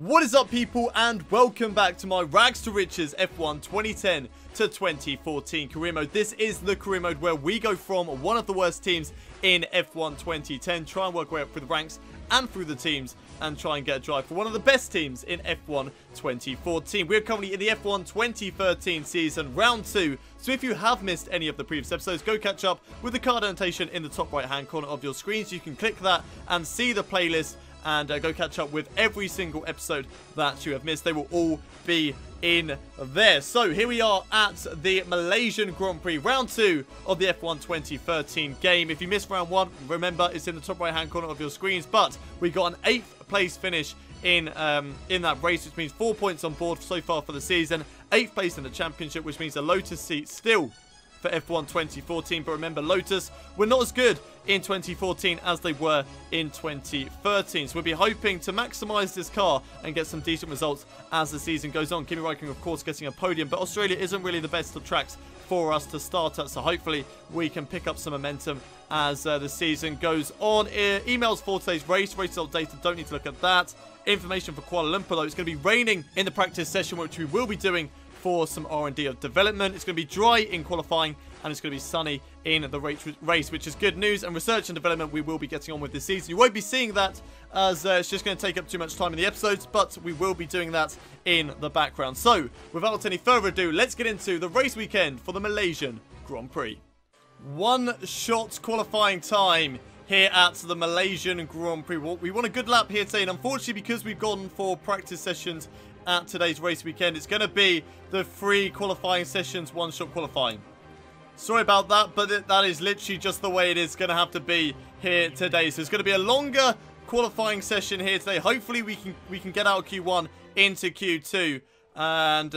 What is up, people, and welcome back to my Rags to Riches F1 2010 to 2014 career mode. This is the career mode where we go from one of the worst teams in F1 2010, try and work our way up through the ranks and through the teams, and try and get a drive for one of the best teams in F1 2014. We're currently in the F1 2013 season, round 2. So if you have missed any of the previous episodes, go catch up with the card annotation in the top right hand corner of your screens. You can click that and see the playlist, and go catch up with every single episode that you have missed. They will all be in there. So here we are at the Malaysian Grand Prix, round 2 of the F1 2013 game. If you missed round 1, remember it's in the top right hand corner of your screens. But we got an 8th place finish in that race, which means 4 points on board so far for the season. 8th place in the championship, which means a Lotus seat still for F1 2014. But remember, Lotus were not as good in 2014 as they were in 2013. So we'll be hoping to maximise this car and get some decent results as the season goes on. Kimi Räikkönen, of course, getting a podium, but Australia isn't really the best of tracks for us to start at. So hopefully we can pick up some momentum as the season goes on. Emails for today's race. Race result data, don't need to look at that. Information for Kuala Lumpur, though. It's going to be raining in the practice session, which we will be doing for some R&D of development. It's going to be dry in qualifying, and it's going to be sunny in the race, which is good news. And research and development we will be getting on with this season. You won't be seeing that as it's just going to take up too much time in the episodes, but we will be doing that in the background. So without any further ado, let's get into the race weekend for the Malaysian Grand Prix. One shot qualifying time here at the Malaysian Grand Prix. We want a good lap here today, and unfortunately, because we've gone for practice sessions at today's race weekend, it's going to be the 3 qualifying sessions, 1 shot qualifying. Sorry about that, but that is literally just the way it is going to have to be here today. So it's going to be a longer qualifying session here today. Hopefully we can get out of Q1 into Q2, and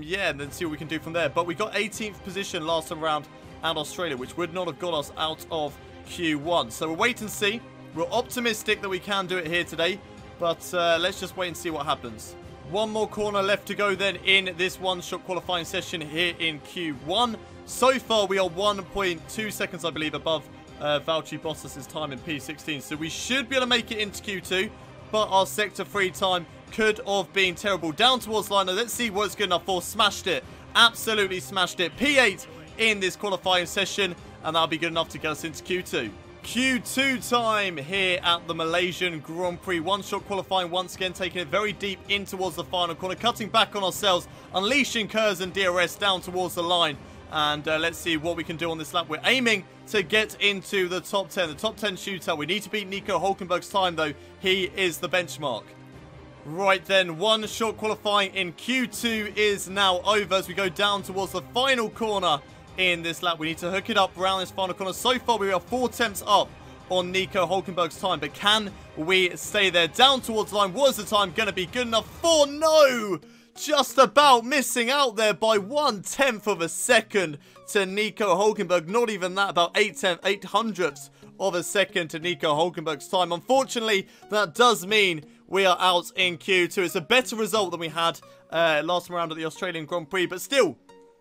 yeah, and then see what we can do from there. But we got 18th position last time round at Australia, which would not have got us out of Q1. So we'll wait and see. We're optimistic that we can do it here today, but let's just wait and see what happens. One more corner left to go then in this 1-shot qualifying session here in Q1. So far, we are 1.2 seconds, I believe, above Valtteri Bottas' time in P16. So we should be able to make it into Q2, but our Sector 3 time could have been terrible. Down towards line. Now, let's see what it's good enough for. Smashed it. Absolutely smashed it. P8 in this qualifying session, and that'll be good enough to get us into Q2. Q2 time here at the Malaysian Grand Prix. 1-shot qualifying once again, taking it very deep in towards the final corner, cutting back on ourselves, unleashing Kurz and DRS down towards the line. And let's see what we can do on this lap. We're aiming to get into the top 10, the top 10 shootout. We need to beat Nico Hülkenberg's time, though. He is the benchmark. Right then, 1-shot qualifying in Q2 is now over as we go down towards the final corner in this lap. We need to hook it up around this final corner. So far, we are 4 tenths up on Nico Hülkenberg's time, but can we stay there? Down towards the line. Was the time going to be good enough for? No! Just about missing out there by 1/10 of a second to Nico Hülkenberg. Not even that, about 8/800ths of a second to Nico Hülkenberg's time. Unfortunately, that does mean we are out in Q2. It's a better result than we had last round at the Australian Grand Prix, but still,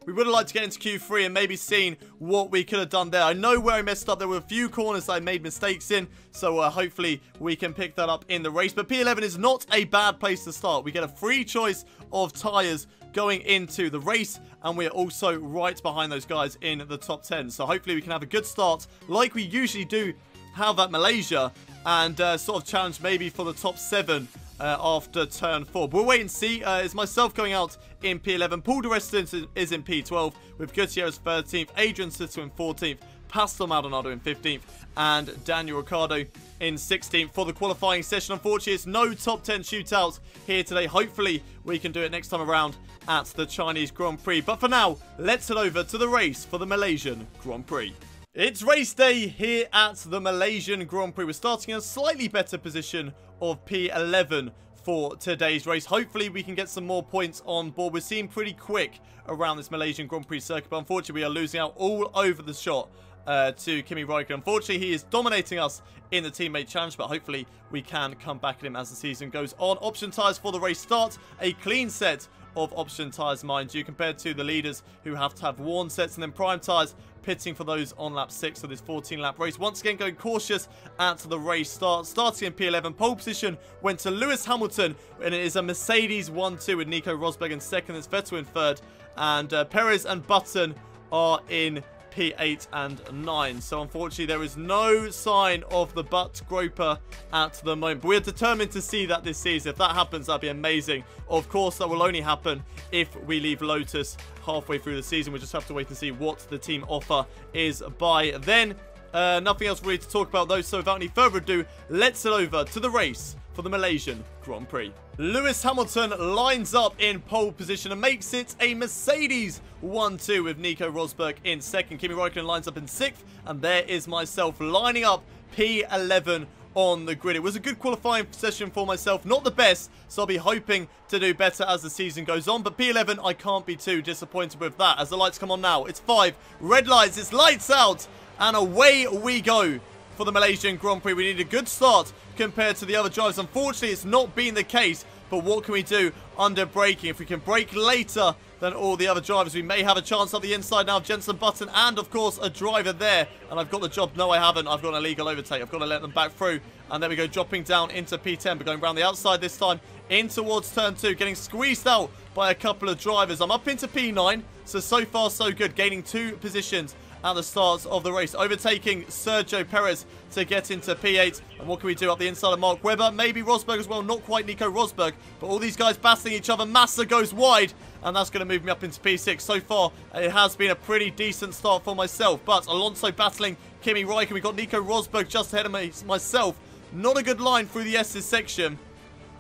we would have liked to get into Q3 and maybe seen what we could have done there. I know where I messed up. There were a few corners I made mistakes in, so hopefully we can pick that up in the race. But P11 is not a bad place to start. We get a free choice of tyres going into the race, and we're also right behind those guys in the top 10. So hopefully we can have a good start like we usually do have at Malaysia, and sort of challenge maybe for the top 7 after turn 4. But we'll wait and see. It's myself going out in P11. Paul de Resta is in P12 with Gutierrez 13th, Adrian Sitto in 14th, Pastor Maldonado in 15th, and Daniel Ricciardo in 16th for the qualifying session. Unfortunately, it's no top 10 shootouts here today. Hopefully, we can do it next time around at the Chinese Grand Prix. But for now, let's head over to the race for the Malaysian Grand Prix. It's race day here at the Malaysian Grand Prix. We're starting in a slightly better position of P11 for today's race. Hopefully we can get some more points on board. We're seeing pretty quick around this Malaysian Grand Prix circuit, but unfortunately we are losing out all over the shot to Kimi Räikkönen. Unfortunately, he is dominating us in the teammate challenge, but hopefully we can come back at him as the season goes on. Option tyres for the race start. A clean set of option tyres, mind you, compared to the leaders who have to have worn sets, and then prime tyres pitting for those on lap 6 of this 14-lap race. Once again, going cautious at the race start. Starting in P11, pole position went to Lewis Hamilton, and it is a Mercedes 1-2 with Nico Rosberg in second. It's Vettel in third, and Perez and Button are in P8 and 9. So unfortunately there is no sign of the butt groper at the moment, but we're determined to see that this season. If that happens, that'd be amazing. Of course that will only happen if we leave Lotus halfway through the season. We'll just have to wait and see what the team offer is by then. Nothing else really to talk about though, so without any further ado, let's head over to the race for the Malaysian Grand Prix. Lewis Hamilton lines up in pole position and makes it a Mercedes 1-2 with Nico Rosberg in second. Kimi Räikkönen lines up in 6th, and there is myself lining up P11 on the grid. It was a good qualifying session for myself, not the best, so I'll be hoping to do better as the season goes on, but P11, I can't be too disappointed with that. As the lights come on now, it's 5 red lights, it's lights out, and away we go for the Malaysian Grand Prix. We need a good start compared to the other drivers. Unfortunately, it's not been the case, but what can we do under braking? If we can brake later than all the other drivers, we may have a chance up the inside now of Jenson Button and, of course, a driver there. And I've got the job. No, I haven't. I've got an illegal overtake. I've got to let them back through. And there we go, dropping down into P10, but going around the outside this time in towards turn 2, getting squeezed out by a couple of drivers. I'm up into P9, so far so good, gaining 2 positions at the start of the race, overtaking Sergio Perez to get into P8. And what can we do up the inside of Mark Webber? Maybe Rosberg as well, not quite Nico Rosberg, but all these guys battling each other. Massa goes wide, and that's going to move me up into P6. So far, it has been a pretty decent start for myself, but Alonso battling Kimi Räikkönen. We've got Nico Rosberg just ahead of myself. Not a good line through the S's section.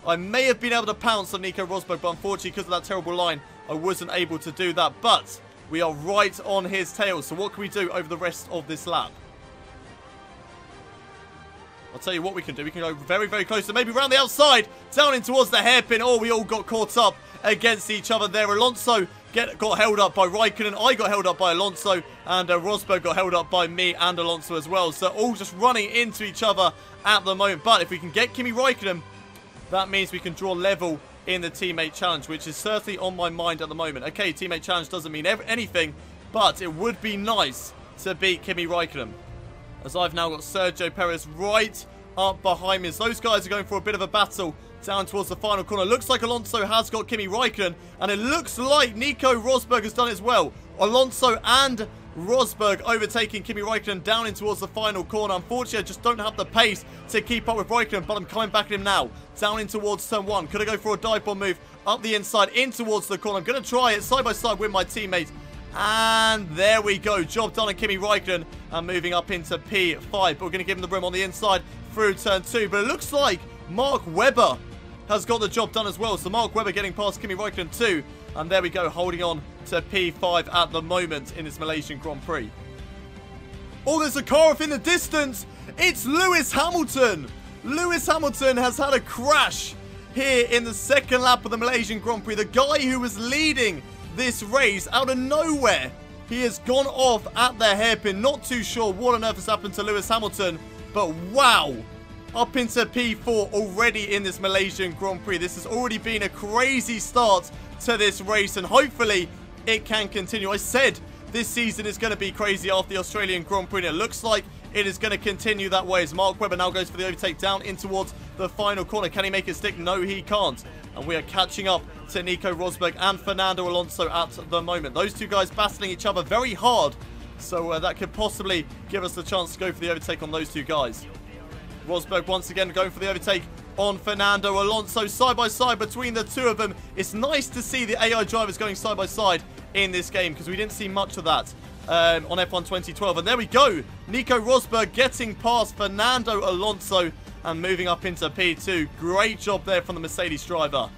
I may have been able to pounce on Nico Rosberg, but unfortunately, because of that terrible line, I wasn't able to do that. But we are right on his tail. So what can we do over the rest of this lap? I'll tell you what we can do. We can go very, very close. So maybe around the outside, down in towards the hairpin. Oh, we all got caught up against each other there. Alonso got held up by Räikkönen. I got held up by Alonso. And Rosberg got held up by me and Alonso as well. So all just running into each other at the moment. But if we can get Kimi Räikkönen, that means we can draw level in the teammate challenge, which is certainly on my mind at the moment. Okay, teammate challenge doesn't mean anything, but it would be nice to beat Kimi Räikkönen, as I've now got Sergio Perez right up behind me. As those guys are going for a bit of a battle down towards the final corner. Looks like Alonso has got Kimi Räikkönen, and it looks like Nico Rosberg has done it as well. Alonso and Rosberg overtaking Kimi Räikkönen down in towards the final corner. Unfortunately, I just don't have the pace to keep up with Räikkönen, but I'm coming back at him now. Down in towards turn 1. Could I go for a dive bomb move up the inside in towards the corner? I'm going to try it side by side with my teammate. And there we go. Job done on Kimi Räikkönen. And moving up into P5. But we're going to give him the room on the inside through turn 2. But it looks like Mark Webber has got the job done as well. So Mark Webber getting past Kimi Räikkönen too. And there we go, holding on to P5 at the moment in this Malaysian Grand Prix. Oh, there's a car off in the distance. It's Lewis Hamilton. Lewis Hamilton has had a crash here in the second lap of the Malaysian Grand Prix. The guy who was leading this race out of nowhere, he has gone off at the hairpin. Not too sure what on earth has happened to Lewis Hamilton, but wow. Up into P4 already in this Malaysian Grand Prix. This has already been a crazy start to this race, and hopefully it can continue. I said this season is going to be crazy after the Australian Grand Prix, and it looks like it is going to continue that way as Mark Webber now goes for the overtake down in towards the final corner. Can he make it stick? No, he can't. And we are catching up to Nico Rosberg and Fernando Alonso at the moment. Those two guys battling each other very hard, so that could possibly give us the chance to go for the overtake on those two guys. Rosberg once again going for the overtake on Fernando Alonso, side by side between the two of them. It's nice to see the AI drivers going side by side in this game, because we didn't see much of that on F1 2012. And there we go, Nico Rosberg getting past Fernando Alonso and moving up into P2. Great job there from the Mercedes driver.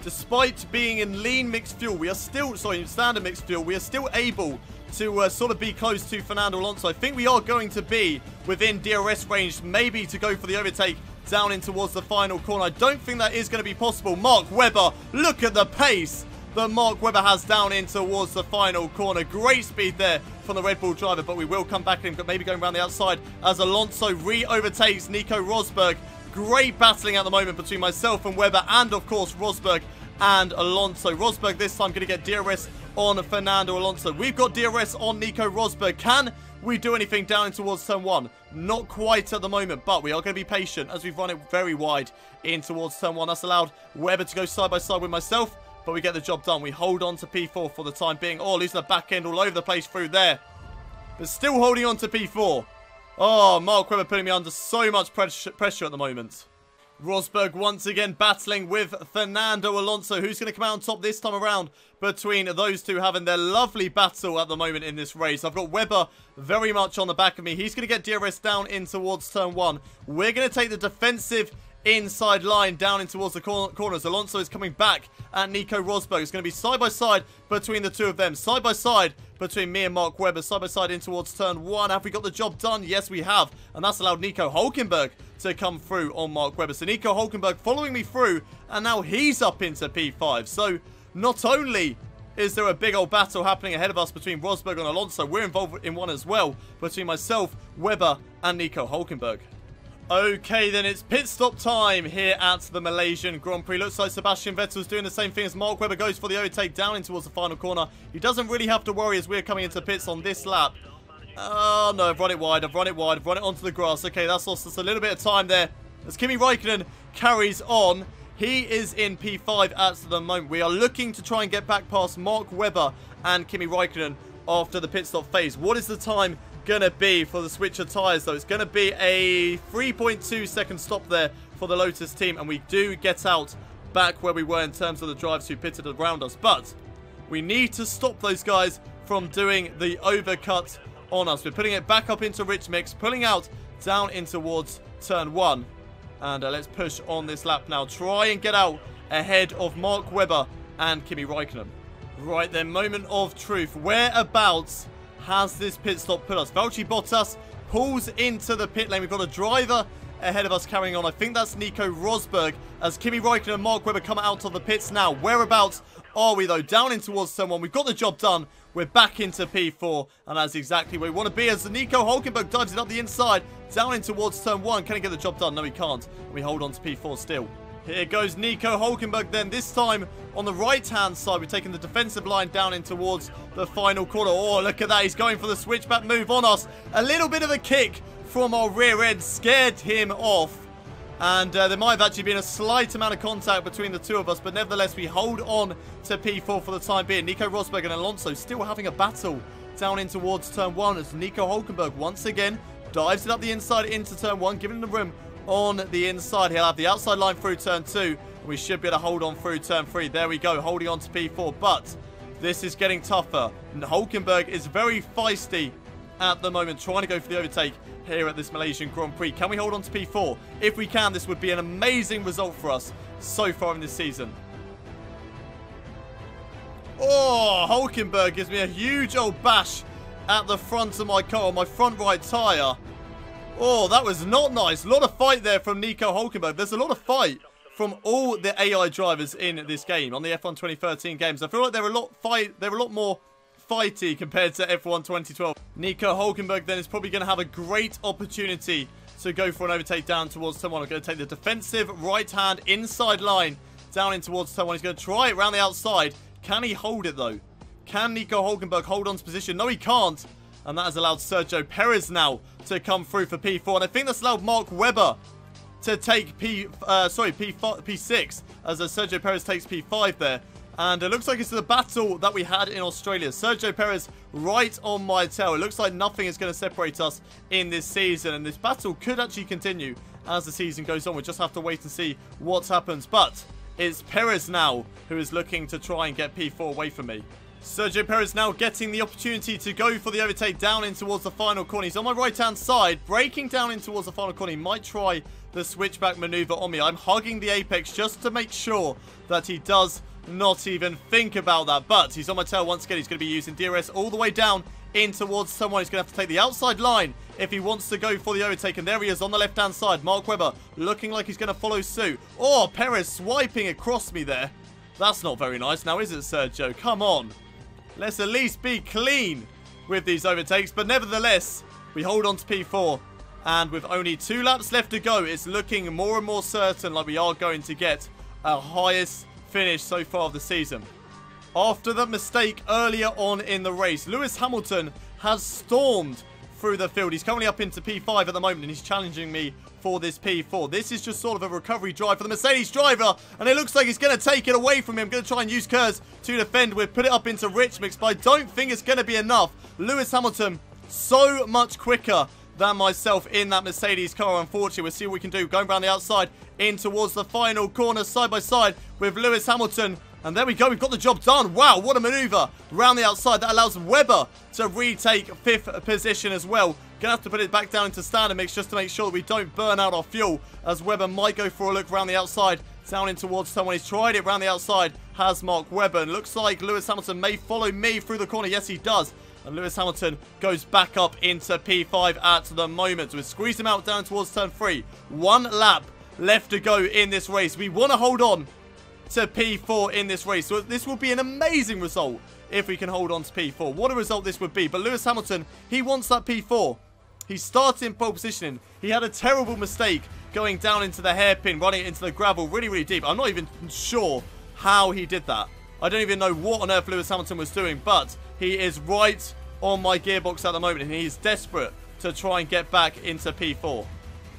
Despite being in lean mixed fuel, we are still, standard mixed fuel, we are still able to sort of be close to Fernando Alonso. I think we are going to be within DRS range, maybe to go for the overtake down in towards the final corner. I don't think that is going to be possible. Mark Webber, look at the pace that Mark Webber has down in towards the final corner. Great speed there from the Red Bull driver, but we will come back in, maybe going around the outside as Alonso re-overtakes Nico Rosberg. Great battling at the moment between myself and Webber, and of course Rosberg and Alonso. Rosberg this time going to get DRS on Fernando Alonso. We've got DRS on Nico Rosberg. Can we do anything down towards turn 1? Not quite at the moment, but we are going to be patient as we've run it very wide in towards turn 1. That's allowed Webber to go side by side with myself, but we get the job done. We hold on to P4 for the time being. Oh, losing the back end all over the place through there, but still holding on to P4. Oh, Mark Webber putting me under so much pressure at the moment. Rosberg once again battling with Fernando Alonso, who's going to come out on top this time around between those two having their lovely battle at the moment in this race. I've got Webber very much on the back of me. He's going to get DRS down in towards turn 1. We're going to take the defensive inside line down in towards the corners. Alonso is coming back at Nico Rosberg. It's going to be side by side between the two of them. Side by side between me and Mark Webber. Side by side in towards turn 1. Have we got the job done? Yes, we have. And that's allowed Nico Hülkenberg to come through on Mark Webber. So Nico Hülkenberg following me through, and now he's up into P5. So not only is there a big old battle happening ahead of us between Rosberg and Alonso, we're involved in one as well between myself, Webber, and Nico Hülkenberg. Okay, then it's pit stop time here at the Malaysian Grand Prix. Looks like Sebastian Vettel's doing the same thing as Mark Webber goes for the overtake down in towards the final corner. He doesn't really have to worry as we're coming into pits on this lap. Oh, no, I've run it wide, I've run it onto the grass. Okay, that's lost us a little bit of time there as Kimi Raikkonen carries on. He is in P5 at the moment. We are looking to try and get back past Mark Webber and Kimi Raikkonen after the pit stop phase. What is the time gonna be for the switch of tyres though? It's gonna be a 3.2 second stop there for the Lotus team, and we do get out back where we were in terms of the drivers who pitted around us, but we need to stop those guys from doing the overcut on us. We're putting it back up into rich mix, pulling out down in towards turn 1, and let's push on this lap now, try and get out ahead of Mark Webber and Kimi Raikkonen. Right then, moment of truth. Whereabouts has this pit stop put us? Valtteri Bottas pulls into the pit lane. We've got a driver ahead of us carrying on. I think that's Nico Rosberg as Kimi Raikkonen and Mark Webber come out of the pits now. Whereabouts are we though? Down in towards turn 1. We've got the job done. We're back into P4, and that's exactly where we want to be as Nico Hülkenberg dives it up the inside, down in towards turn 1. Can he get the job done? No, he can't. We hold on to P4 still. Here goes Nico Hülkenberg then, this time on the right-hand side. We're taking the defensive line down in towards the final corner. Oh, look at that. He's going for the switchback move on us. A little bit of a kick from our rear end scared him off. And there might have actually been a slight amount of contact between the two of us, but nevertheless, we hold on to P4 for the time being. Nico Rosberg and Alonso still having a battle down in towards turn 1 as Nico Hülkenberg once again dives it up the inside into turn 1, giving the room on the inside. He'll have the outside line through turn 2, and we should be able to hold on through turn 3. There we go, holding on to P4, but this is getting tougher. And Hülkenberg is very feisty at the moment, trying to go for the overtake here at this Malaysian Grand Prix. Can we hold on to P4? If we can, this would be an amazing result for us so far in this season. Oh, Hülkenberg gives me a huge old bash at the front of my car, on my front right tyre. Oh, that was not nice. A lot of fight there from Nico Hülkenberg. There's a lot of fight from all the AI drivers in this game, on the F1 2013 games. I feel like they're a lot more fighty compared to F1 2012. Nico Hülkenberg then is probably going to have a great opportunity to go for an overtake down towards turn 1. I'm going to take the defensive right-hand inside line down in towards turn 1. He's going to try it around the outside. Can he hold it though? Can Nico Hülkenberg hold on to position? No, he can't. And that has allowed Sergio Perez now to come through for P4. And I think that's allowed Mark Webber to take P6 as Sergio Perez takes P5 there. And it looks like it's the battle that we had in Australia. Sergio Perez right on my tail. It looks like nothing is going to separate us in this season. And this battle could actually continue as the season goes on. We'll just have to wait and see what happens. But it's Perez now who is looking to try and get P4 away from me. Sergio Perez now getting the opportunity to go for the overtake down in towards the final corner. He's on my right-hand side, breaking down in towards the final corner. He might try the switchback maneuver on me. I'm hugging the apex just to make sure that he does not even think about that. But he's on my tail once again. He's going to be using DRS all the way down in towards someone. He's going to have to take the outside line if he wants to go for the overtake. And there he is on the left-hand side. Mark Webber looking like he's going to follow suit. Oh, Perez swiping across me there. That's not very nice now, is it, Sergio? Come on. Let's at least be clean with these overtakes. But nevertheless, we hold on to P4. And with only 2 laps left to go, it's looking more and more certain like we are going to get our highest finish so far of the season. After the mistake earlier on in the race, Lewis Hamilton has stormed through the field. He's currently up into P5 at the moment, and he's challenging me for this P4. This is just sort of a recovery drive for the Mercedes driver, and it looks like he's going to take it away from him. Going to try and use Kurz to defend with, put it up into Rich Mix, but I don't think it's going to be enough. Lewis Hamilton so much quicker than myself in that Mercedes car. Unfortunately, we'll see what we can do. Going around the outside in towards the final corner, side by side with Lewis Hamilton. And there we go. We've got the job done. Wow, what a maneuver around the outside. That allows Webber to retake 5th position as well. Gonna have to put it back down into standard mix just to make sure that we don't burn out our fuel, as Webber might go for a look around the outside, down in towards someone. He's tried it around the outside, has Mark Webber. And looks like Lewis Hamilton may follow me through the corner. Yes, he does. And Lewis Hamilton goes back up into P5 at the moment. We'll squeeze him out down towards turn 3. 1 lap left to go in this race. We want to hold on to P4 in this race. So this will be an amazing result if we can hold on to P4. What a result this would be. But Lewis Hamilton, he wants that P4. He started in pole positioning. He had a terrible mistake going down into the hairpin, running it into the gravel really, really deep. I'm not even sure how he did that. I don't even know what on earth Lewis Hamilton was doing, but he is right on my gearbox at the moment, and he's desperate to try and get back into P4.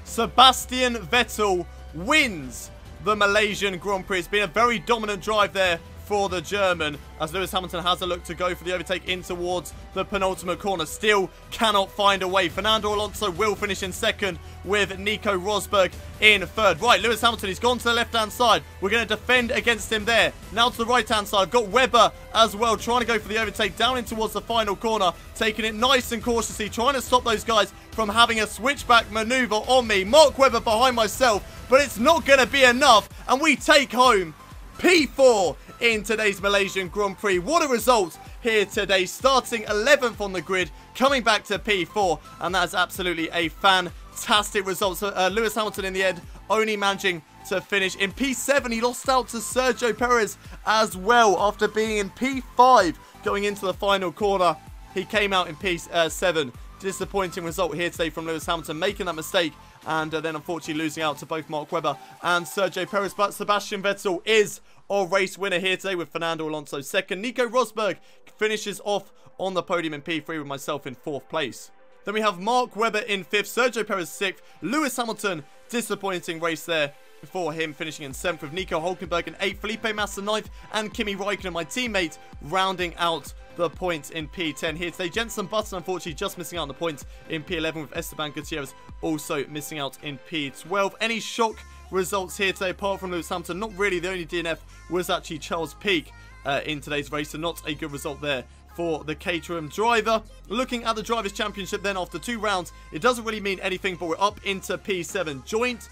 Sebastian Vettel wins the Malaysian Grand Prix. It's been a very dominant drive there for the German, as Lewis Hamilton has a look to go for the overtake in towards the penultimate corner. Still cannot find a way. Fernando Alonso will finish in 2nd with Nico Rosberg in 3rd. Right, Lewis Hamilton, he's gone to the left-hand side. We're going to defend against him there. Now to the right-hand side. I've got Webber as well, trying to go for the overtake down in towards the final corner, taking it nice and cautiously, trying to stop those guys from having a switchback maneuver on me. Mark Webber behind myself, but it's not going to be enough, and we take home P4 in today's Malaysian Grand Prix. What a result here today, starting 11th on the grid, coming back to P4, and that's absolutely a fantastic result. So Lewis Hamilton in the end only managing to finish in P7. He lost out to Sergio Perez as well after being in P5 going into the final corner. He came out in P7. Disappointing result here today from Lewis Hamilton, making that mistake and then unfortunately losing out to both Mark Webber and Sergio Perez. But Sebastian Vettel is our race winner here today with Fernando Alonso 2nd. Nico Rosberg finishes off on the podium in P3 with myself in 4th place. Then we have Mark Webber in 5th, Sergio Perez 6th, Lewis Hamilton, disappointing race there for him, finishing in 7th with Nico Hülkenberg in 8th, Felipe Massa 9th, and Kimi Räikkönen, my teammate, rounding out the points in P10 here today. Jenson Button, unfortunately, just missing out on the points in P11 with Esteban Gutierrez also missing out in P12. Any shock results here today apart from Lewis Hamilton? Not really. The only DNF was actually Charles Peake in today's race, so not a good result there for the Caterham driver. Looking at the Drivers' Championship then, after 2 rounds, it doesn't really mean anything, but we're up into P7. Joint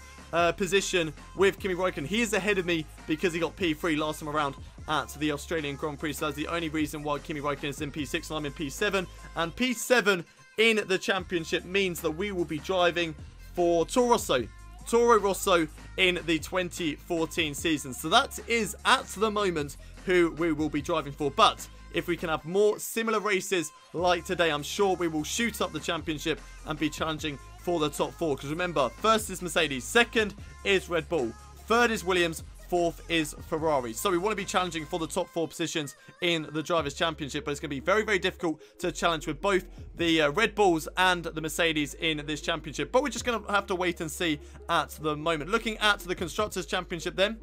position with Kimi Räikkönen. He is ahead of me because he got P3 last time around at the Australian Grand Prix. So that's the only reason why Kimi Räikkönen is in P6 and I'm in P7. And P7 in the championship means that we will be driving for Toro Rosso. Toro Rosso in the 2014 season. So that is, at the moment, who we will be driving for. But if we can have more similar races like today, I'm sure we will shoot up the championship and be challenging for the top 4. Because remember, 1st is Mercedes, 2nd is Red Bull, 3rd is Williams, 4th is Ferrari. So we want to be challenging for the top 4 positions in the Drivers' Championship, but it's going to be very, very difficult to challenge with both the Red Bulls and the Mercedes in this championship. But we're just going to have to wait and see at the moment. Looking at the Constructors' Championship then,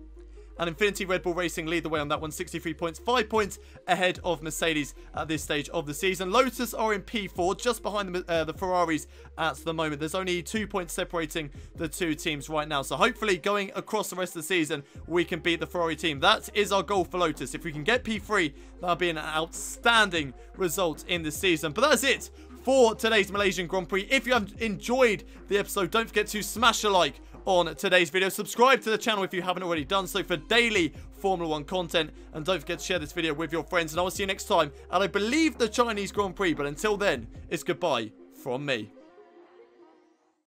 and Infiniti Red Bull Racing lead the way on that one, 63 points, 5 points ahead of Mercedes at this stage of the season. Lotus are in P4, just behind the Ferraris at the moment. There's only 2 points separating the 2 teams right now. So hopefully going across the rest of the season, we can beat the Ferrari team. That is our goal for Lotus. If we can get P3, that'll be an outstanding result in the season. But that's it for today's Malaysian Grand Prix. If you have enjoyed the episode, don't forget to smash a like on today's video. Subscribe to the channel if you haven't already done so for daily Formula 1 content. And don't forget to share this video with your friends. And I will see you next time at, I believe, the Chinese Grand Prix. But until then, it's goodbye from me.